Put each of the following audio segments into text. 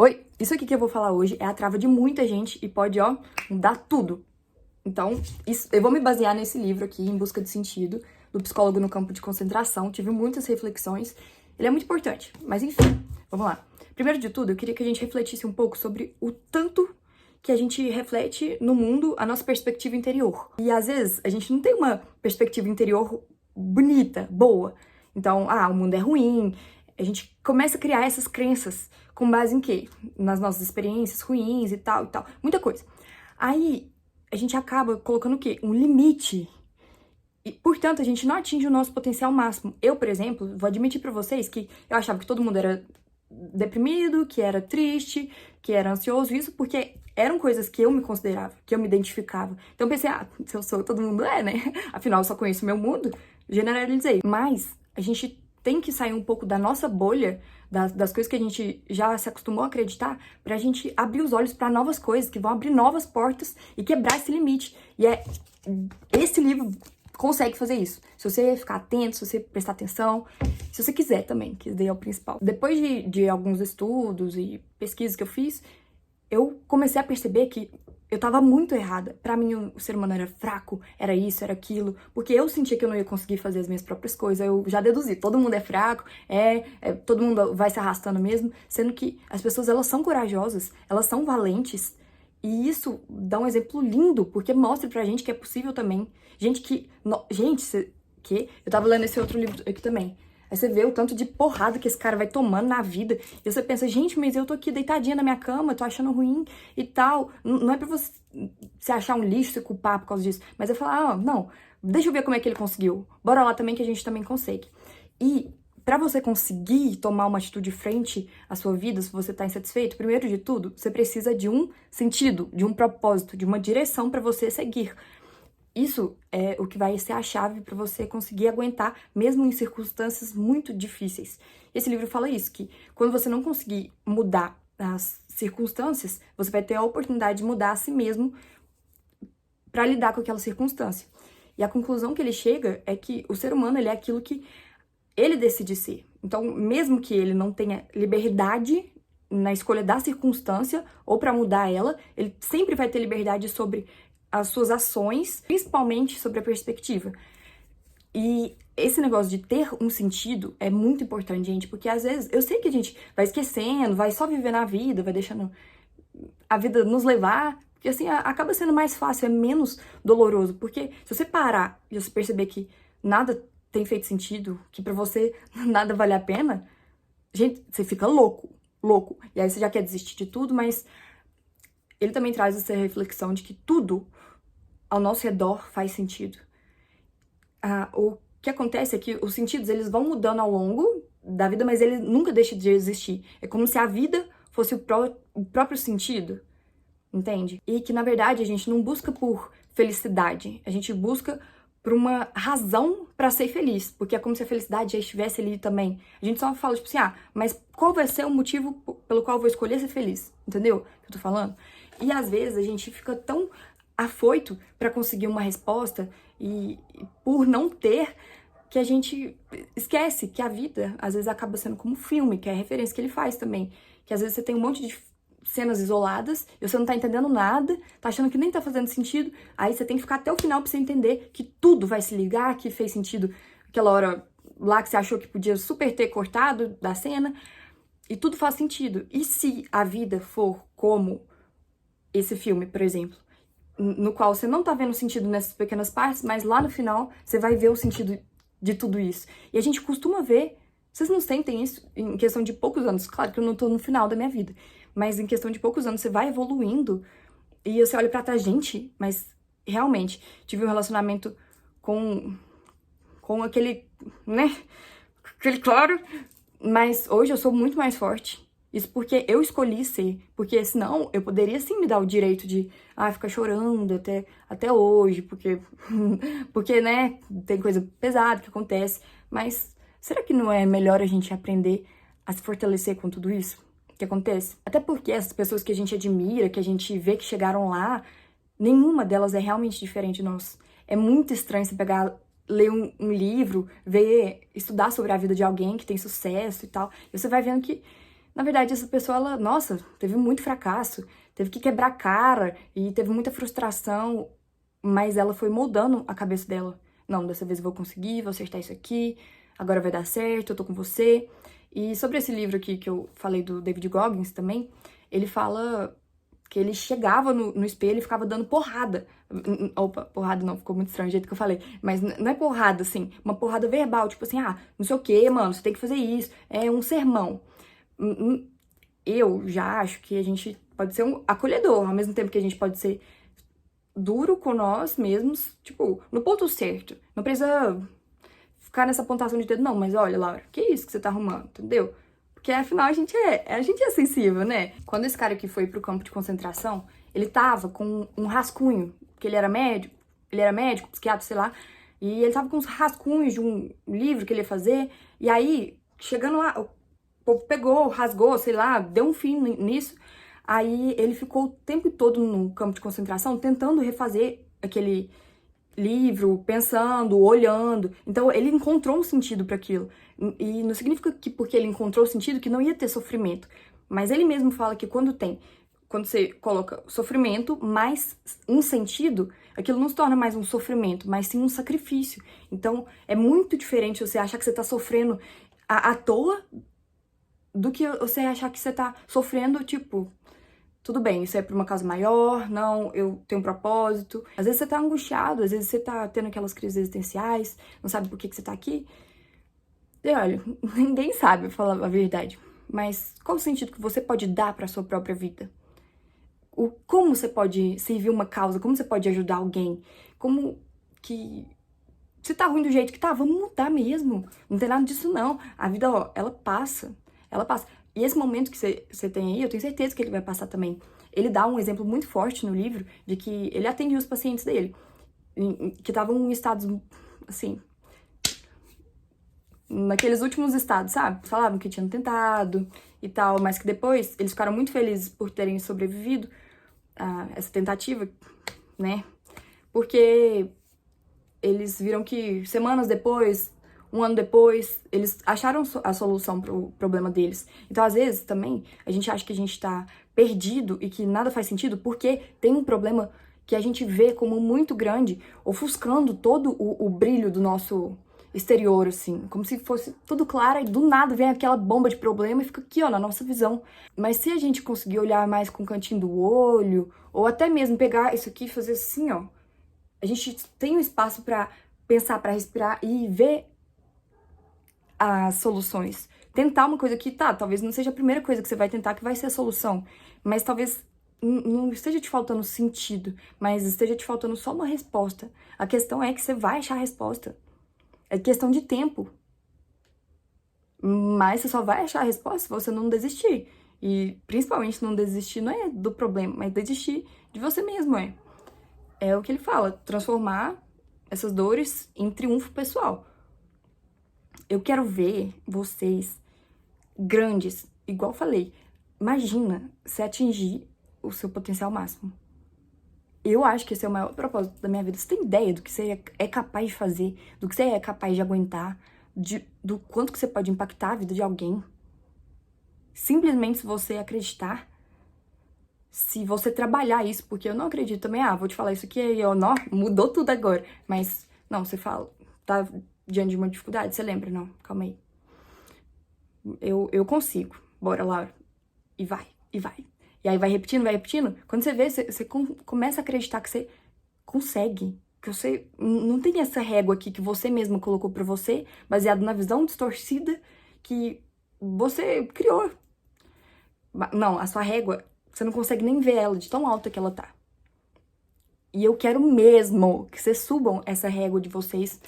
Oi, isso aqui que eu vou falar hoje é a trava de muita gente e pode, ó, mudar tudo. Então, eu vou me basear nesse livro aqui, Em Busca de Sentido, do Psicólogo no Campo de Concentração. Tive muitas reflexões. Ele é muito importante, mas enfim, vamos lá. Primeiro de tudo, eu queria que a gente refletisse um pouco sobre o tanto que a gente reflete no mundo a nossa perspectiva interior. E às vezes a gente não tem uma perspectiva interior bonita, boa. Então, o mundo é ruim. A gente começa a criar essas crenças com base em quê? Nas nossas experiências ruins e tal e tal. Muita coisa. Aí a gente acaba colocando o quê? Um limite. E, portanto, a gente não atinge o nosso potencial máximo. Eu, por exemplo, vou admitir pra vocês que eu achava que todo mundo era deprimido, que era triste, que era ansioso, isso porque eram coisas que eu me considerava, que eu me identificava. Então eu pensei, se eu sou, todo mundo é, né? Afinal, eu só conheço o meu mundo, generalizei. Mas a gente tem que sair um pouco da nossa bolha, das coisas que a gente já se acostumou a acreditar, pra gente abrir os olhos pra novas coisas, que vão abrir novas portas e quebrar esse limite. E esse livro consegue fazer isso. Se você ficar atento, se você prestar atenção, se você quiser também, que daí é o principal. Depois de alguns estudos e pesquisas que eu fiz, eu comecei a perceber que eu tava muito errada. Pra mim, o ser humano era fraco, era isso, era aquilo, porque eu sentia que eu não ia conseguir fazer as minhas próprias coisas. Eu já deduzi, todo mundo é fraco, todo mundo vai se arrastando mesmo, sendo que as pessoas, elas são corajosas, elas são valentes, e isso dá um exemplo lindo, porque mostra pra gente que é possível também. Gente que... Eu tava lendo esse outro livro aqui também. Aí você vê o tanto de porrada que esse cara vai tomando na vida. E você pensa, gente, mas eu tô aqui deitadinha na minha cama, tô achando ruim e tal. Não é pra você se achar um lixo, se culpar por causa disso. Mas eu falar, não, deixa eu ver como é que ele conseguiu. Bora lá também que a gente também consegue. E pra você conseguir tomar uma atitude frente à sua vida, se você tá insatisfeito, primeiro de tudo, você precisa de um sentido, de um propósito, de uma direção pra você seguir. Isso é o que vai ser a chave para você conseguir aguentar, mesmo em circunstâncias muito difíceis. Esse livro fala isso, que quando você não conseguir mudar as circunstâncias, você vai ter a oportunidade de mudar a si mesmo para lidar com aquela circunstância. E a conclusão que ele chega é que o ser humano, ele é aquilo que ele decide ser. Então, mesmo que ele não tenha liberdade na escolha da circunstância ou para mudar ela, ele sempre vai ter liberdade sobre as suas ações, principalmente sobre a perspectiva. E esse negócio de ter um sentido é muito importante, gente, porque às vezes eu sei que a gente vai esquecendo, vai só vivendo a vida, vai deixando a vida nos levar, porque assim acaba sendo mais fácil, é menos doloroso, porque se você parar e você perceber que nada tem feito sentido, que pra você nada vale a pena, gente, você fica louco. E aí você já quer desistir de tudo, mas ele também traz essa reflexão de que tudo ao nosso redor faz sentido. O que acontece é que os sentidos, eles vão mudando ao longo da vida, mas ele nunca deixa de existir. É como se a vida fosse o próprio sentido, entende? E que, na verdade, a gente não busca por felicidade, a gente busca por uma razão pra ser feliz, porque é como se a felicidade já estivesse ali também. A gente só fala, tipo assim, mas qual vai ser o motivo pelo qual eu vou escolher ser feliz? Entendeu o que eu tô falando? E às vezes a gente fica tão afoito pra conseguir uma resposta e por não ter, que a gente esquece que a vida às vezes acaba sendo como um filme, que é a referência que ele faz também, que às vezes você tem um monte de cenas isoladas e você não tá entendendo nada, tá achando que nem tá fazendo sentido, aí você tem que ficar até o final pra você entender que tudo vai se ligar, que fez sentido aquela hora lá que você achou que podia super ter cortado da cena, e tudo faz sentido. E se a vida for como esse filme, por exemplo, no qual você não tá vendo sentido nessas pequenas partes, mas lá no final você vai ver o sentido de tudo isso. E a gente costuma ver, vocês não sentem isso em questão de poucos anos, claro que eu não tô no final da minha vida, mas em questão de poucos anos você vai evoluindo e você olha pra trás, gente, mas realmente tive um relacionamento com aquele, né, aquele claro, mas hoje eu sou muito mais forte. Isso porque eu escolhi ser, porque senão eu poderia sim me dar o direito de ficar chorando até hoje, porque, né, tem coisa pesada que acontece, mas será que não é melhor a gente aprender a se fortalecer com tudo isso que acontece? Até porque essas pessoas que a gente admira, que a gente vê que chegaram lá, nenhuma delas é realmente diferente de nós. É muito estranho você ler um livro, estudar sobre a vida de alguém que tem sucesso e tal, e você vai vendo que Na verdade, essa pessoa, ela, nossa, teve muito fracasso, teve que quebrar a cara e teve muita frustração, mas ela foi moldando a cabeça dela. Não, dessa vez eu vou conseguir, vou acertar isso aqui, agora vai dar certo, eu tô com você. E sobre esse livro aqui que eu falei do David Goggins também, ele fala que ele chegava no espelho e ficava dando porrada. Opa, porrada não, ficou muito estranho o jeito que eu falei. Mas não é porrada, assim, uma porrada verbal, tipo assim, ah, não sei o quê, mano, você tem que fazer isso. É um sermão. Eu já acho que a gente pode ser um acolhedor, ao mesmo tempo que a gente pode ser duro com nós mesmos, tipo, no ponto certo. Não precisa ficar nessa pontuação de dedo, não, mas olha, Laura, que isso que você tá arrumando, entendeu? Porque afinal a gente é sensível, né? Quando esse cara aqui foi pro campo de concentração, ele tava com um rascunho, porque ele era médico, psiquiatra, sei lá, e ele tava com uns rascunhos de um livro que ele ia fazer, e aí, chegando lá, o povo pegou, rasgou, sei lá, deu um fim nisso. Aí ele ficou o tempo todo no campo de concentração tentando refazer aquele livro, pensando, olhando. Então ele encontrou um sentido para aquilo. E não significa que porque ele encontrou o sentido que não ia ter sofrimento. Mas ele mesmo fala que quando você coloca sofrimento mais um sentido, aquilo não se torna mais um sofrimento, mas sim um sacrifício. Então é muito diferente você achar que você tá sofrendo à toa do que você achar que você tá sofrendo, tipo, tudo bem, isso é por uma causa maior, não, eu tenho um propósito. Às vezes você tá angustiado, às vezes você tá tendo aquelas crises existenciais, não sabe por que você tá aqui. E olha, ninguém sabe, pra falar a verdade. Mas qual o sentido que você pode dar pra sua própria vida? Como você pode servir uma causa, como você pode ajudar alguém? Como que... Se tá ruim do jeito que tá, vamos mudar mesmo. Não tem nada disso, não. A vida, ó, ela passa. Ela passa. E esse momento que você tem aí, eu tenho certeza que ele vai passar também. Ele dá um exemplo muito forte no livro de que ele atendia os pacientes dele, que estavam em estados, assim, naqueles últimos estados, sabe? Falavam que tinham tentado e tal, mas que depois eles ficaram muito felizes por terem sobrevivido a essa tentativa, né? Porque eles viram que semanas depois, um ano depois, eles acharam a solução pro problema deles. Então, às vezes, também, a gente acha que a gente tá perdido e que nada faz sentido porque tem um problema que a gente vê como muito grande, ofuscando todo o brilho do nosso exterior, assim. Como se fosse tudo claro e do nada vem aquela bomba de problema e fica aqui, ó, na nossa visão. Mas se a gente conseguir olhar mais com o cantinho do olho, ou até mesmo pegar isso aqui e fazer assim, ó, a gente tem um espaço pra pensar, pra respirar e ver as soluções. Tentar uma coisa que, tá, talvez não seja a primeira coisa que você vai tentar que vai ser a solução, mas talvez não esteja te faltando sentido, mas esteja te faltando só uma resposta. A questão é que você vai achar a resposta. É questão de tempo. Mas você só vai achar a resposta se você não desistir. E principalmente não desistir não é do problema, mas desistir de você mesmo, é. É o que ele fala, transformar essas dores em triunfo pessoal. Eu quero ver vocês grandes, igual falei. Imagina se atingir o seu potencial máximo. Eu acho que esse é o maior propósito da minha vida. Você tem ideia do que você é capaz de fazer, do que você é capaz de aguentar, do quanto que você pode impactar a vida de alguém? Simplesmente se você acreditar, se você trabalhar isso, porque eu não acredito também, vou te falar isso aqui, aí, ó, não, mudou tudo agora. Mas, não, você fala, tá diante de uma dificuldade, você lembra? Não, calma aí. Eu consigo. Bora, Laura. E vai, e vai. E aí vai repetindo, vai repetindo. Quando você vê, você começa a acreditar que você consegue. Que você não tem essa régua aqui que você mesma colocou pra você, baseado na visão distorcida que você criou. Não, a sua régua, você não consegue nem ver ela de tão alta que ela tá. E eu quero mesmo que vocês subam essa régua de vocês.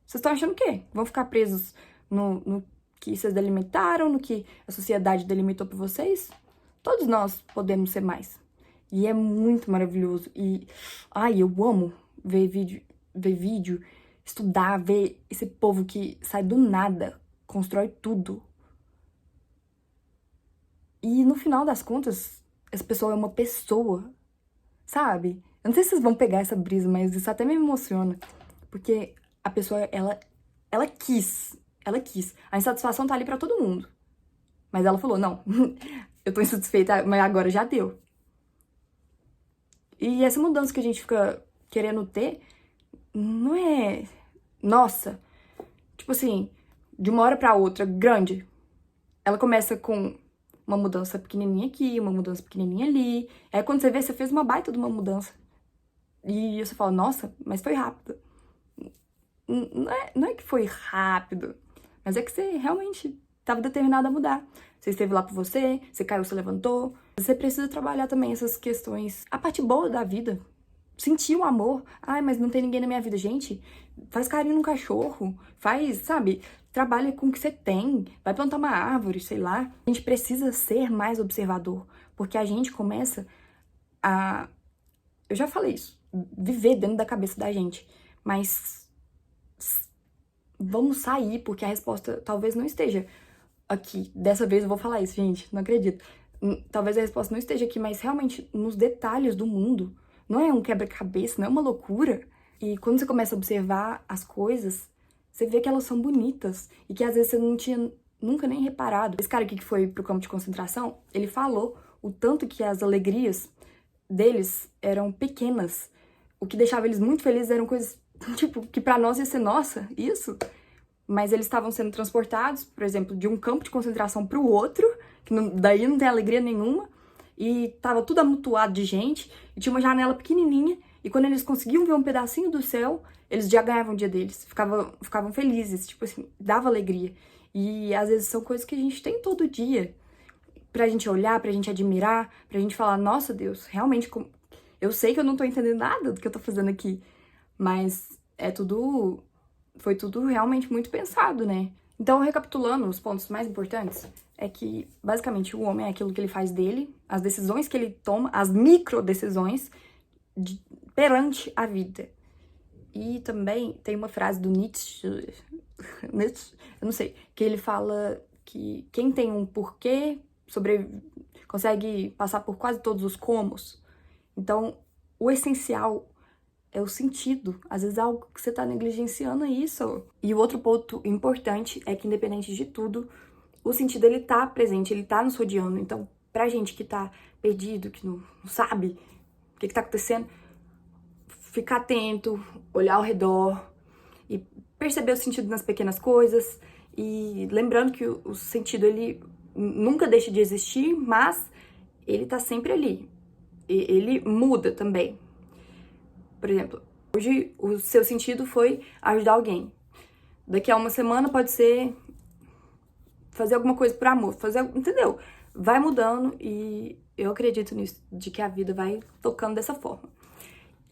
Vocês estão achando o quê? Vão ficar presos no que vocês delimitaram, no que a sociedade delimitou pra vocês? Todos nós podemos ser mais. E é muito maravilhoso. E, eu amo ver vídeo, estudar, ver esse povo que sai do nada, constrói tudo. E no final das contas, essa pessoa é uma pessoa, sabe? Eu não sei se vocês vão pegar essa brisa, mas isso até me emociona. Porque a pessoa, ela quis. A insatisfação tá ali pra todo mundo. Mas ela falou, não, eu tô insatisfeita, mas agora já deu. E essa mudança que a gente fica querendo ter, não é, nossa, tipo assim, de uma hora pra outra, grande. Ela começa com uma mudança pequenininha aqui, uma mudança pequenininha ali. Aí quando você vê, você fez uma baita de uma mudança. E você fala, nossa, mas foi rápido. Não é que foi rápido, mas é que você realmente estava determinado a mudar. Você esteve lá por você, você caiu, você levantou. Você precisa trabalhar também essas questões, a parte boa da vida. Sentir o amor. Ai, mas não tem ninguém na minha vida. Gente, faz carinho no cachorro. Faz, sabe? Trabalha com o que você tem. Vai plantar uma árvore, sei lá. A gente precisa ser mais observador. Porque a gente começa a... Eu já falei isso. Viver dentro da cabeça da gente. Mas vamos sair, porque a resposta talvez não esteja aqui. Dessa vez eu vou falar isso, gente. Não acredito. Talvez a resposta não esteja aqui, mas realmente nos detalhes do mundo. Não é um quebra-cabeça, não é uma loucura. E quando você começa a observar as coisas, você vê que elas são bonitas e que às vezes você não tinha nunca nem reparado. Esse cara aqui que foi pro campo de concentração, ele falou o tanto que as alegrias deles eram pequenas. O que deixava eles muito felizes eram coisas, tipo, que pra nós ia ser, nossa, isso? Mas eles estavam sendo transportados, por exemplo, de um campo de concentração pro outro, que daí não tem alegria nenhuma. E tava tudo amontoado de gente, e tinha uma janela pequenininha, e quando eles conseguiam ver um pedacinho do céu, eles já ganhavam o dia deles, ficavam felizes, tipo assim, dava alegria. E às vezes são coisas que a gente tem todo dia, pra gente olhar, pra gente admirar, pra gente falar, nossa Deus, realmente, eu sei que eu não tô entendendo nada do que eu tô fazendo aqui, mas foi tudo realmente muito pensado, né? Então, recapitulando os pontos mais importantes, é que, basicamente, o homem é aquilo que ele faz dele, as decisões que ele toma, as micro-decisões perante a vida. E também tem uma frase do Nietzsche, eu não sei, que ele fala que quem tem um porquê consegue passar por quase todos os comos. Então, o essencial é o sentido. Às vezes é algo que você tá negligenciando isso. E o outro ponto importante é que, independente de tudo, o sentido, ele tá presente, ele tá nos rodeando. Então, pra gente que tá perdido, que não sabe o que tá acontecendo, ficar atento, olhar ao redor e perceber o sentido nas pequenas coisas. E lembrando que o sentido, ele nunca deixa de existir, mas ele tá sempre ali. E ele muda também. Por exemplo, hoje o seu sentido foi ajudar alguém. Daqui a uma semana pode ser fazer alguma coisa por amor, entendeu? Vai mudando e eu acredito nisso, de que a vida vai tocando dessa forma.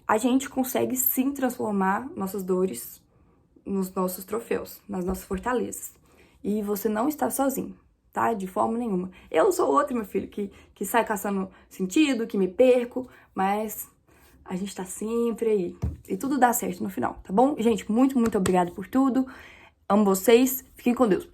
A gente consegue sim transformar nossas dores nos nossos troféus, nas nossas fortalezas. E você não está sozinho, tá? De forma nenhuma. Eu sou outro, meu filho, que sai caçando sentido, que me perco, mas a gente tá sempre aí. E tudo dá certo no final, tá bom? Gente, muito, muito obrigada por tudo. Amo vocês. Fiquem com Deus.